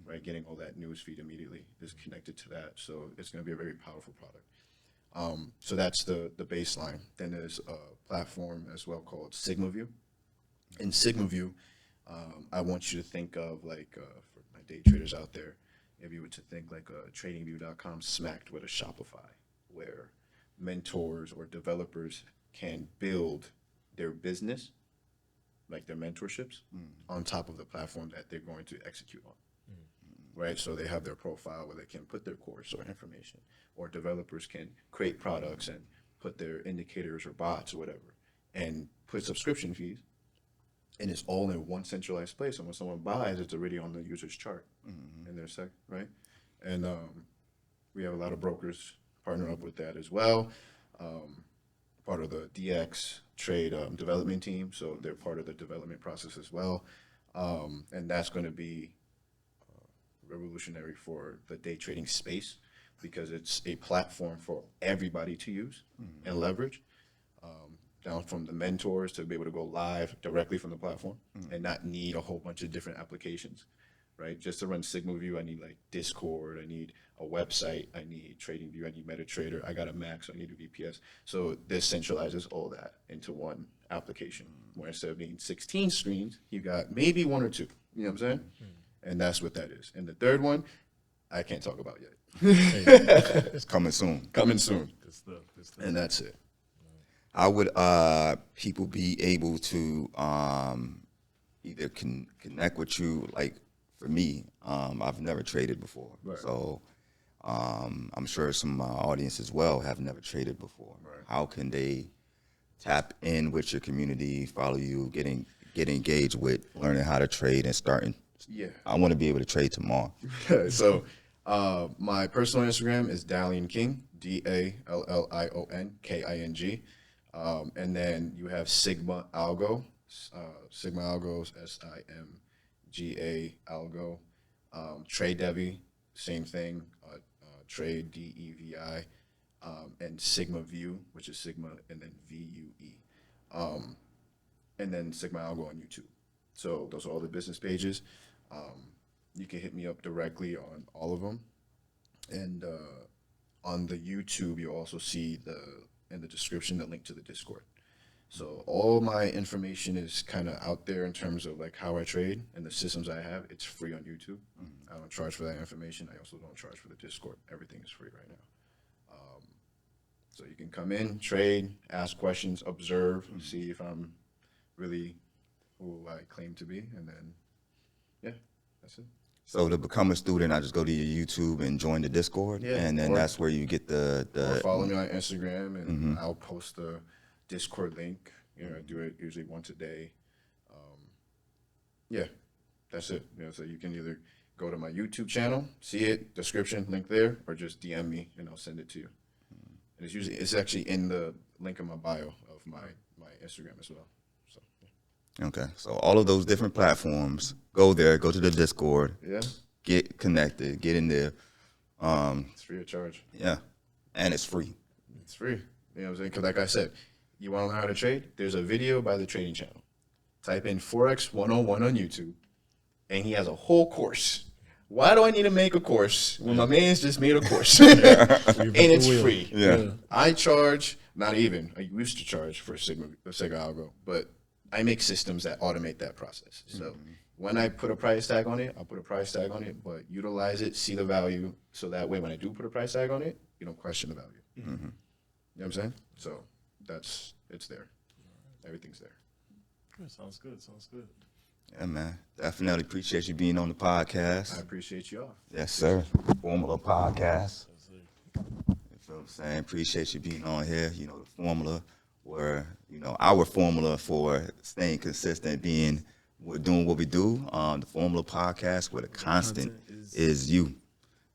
Speaker 3: right? Getting all that news feed immediately is connected to that. So it's going to be a very powerful product. So that's the baseline. Then there's a platform as well called SigmaView. In SigmaView, I want you to think of like, for my day traders out there, if you were to think like a tradingview.com smacked with a Shopify, where mentors or developers can build their business, like their mentorships, on top of the platform that they're going to execute on. Right? So they have their profile where they can put their course or information, or developers can create products and put their indicators or bots or whatever, and put subscription fees. And it's all in one centralized place. And when someone buys, it's already on the user's chart in their sec, right? And we have a lot of brokers partner up with that as well. Part of the DX trade development team, so they're part of the development process as well. And that's going to be revolutionary for the day trading space, because it's a platform for everybody to use and leverage. Down from the mentors to be able to go live directly from the platform and not need a whole bunch of different applications, right? Just to run SigmaView, I need like Discord, I need a website, I need TradingView, I need MetaTrader, I got a Mac, so I need a VPS. So this centralizes all that into one application, where instead of being 16 screens, you got maybe 1 or 2, you know what I'm saying? And that's what that is. And the third one, I can't talk about yet.
Speaker 1: It's coming soon.
Speaker 3: Coming soon.
Speaker 2: Good stuff.
Speaker 3: And that's it.
Speaker 1: How would people be able to either connect with you? Like for me, I've never traded before,
Speaker 3: Right.
Speaker 1: So I'm sure some of my audience as well have never traded before.
Speaker 3: Right.
Speaker 1: How can they tap in with your community, follow you, get engaged with learning how to trade and starting
Speaker 3: Yeah.
Speaker 1: I want to be able to trade tomorrow.
Speaker 3: So my personal Instagram is Dallion King, DALLIONKING. And then you have Sigma Algo, Sigma Algos, SIMGA Algo. Trade Devi, same thing, Trade DEVI, and Sigma View, which is Sigma and then VUE. And then Sigma Algo on YouTube. So those are all the business pages. You can hit me up directly on all of them. And on the YouTube, you'll also see in the description the link to the Discord. So all my information is kind of out there in terms of like how I trade and the systems I have. It's free on YouTube. I don't charge for that information. I also don't charge for the Discord. Everything is free right now. So you can come in, trade, ask questions, observe, see if I'm really who I claim to be, and then, yeah, that's it.
Speaker 1: So to become a student, I just go to your YouTube and join the Discord,
Speaker 3: Yeah,
Speaker 1: and then that's where you get
Speaker 3: Or
Speaker 1: the
Speaker 3: follow me on Instagram, and I'll post the Discord link. You know, I do it usually once a day. Yeah, that's it. You know, so you can either go to my YouTube channel, see it, description, link there, or just DM me, and I'll send it to you. And it's actually in the link in my bio of my Instagram as well. So yeah.
Speaker 1: Okay, so all of those different platforms, go there, go to the Discord,
Speaker 3: Yeah,
Speaker 1: get connected, get in there.
Speaker 3: it's free of charge.
Speaker 1: Yeah, and it's free.
Speaker 3: It's free. You know what I'm saying? Because like I said, you want to learn how to trade? There's a video by the trading channel. Type in Forex 101 on YouTube, and he has a whole course. Why do I need to make a course when my man's just made a course? And it's free.
Speaker 1: Yeah.
Speaker 3: I charge, not even, I used to charge for Sigma Algo, but I make systems that automate that process. So when I put a price tag on it, I'll put a price tag on it, but utilize it, see the value, so that way when I do put a price tag on it, you don't question the value. You know what I'm saying? So it's there. Everything's there.
Speaker 2: Sounds good. Sounds good.
Speaker 1: Yeah, man. Definitely appreciate you being on the podcast.
Speaker 3: I appreciate y'all.
Speaker 1: Yes, sir. Formula Podcast. You feel what I'm saying? Appreciate you being on here. You know, the formula where, you know, our formula for staying consistent, we're doing what we do. The Formula Podcast where the constant is you.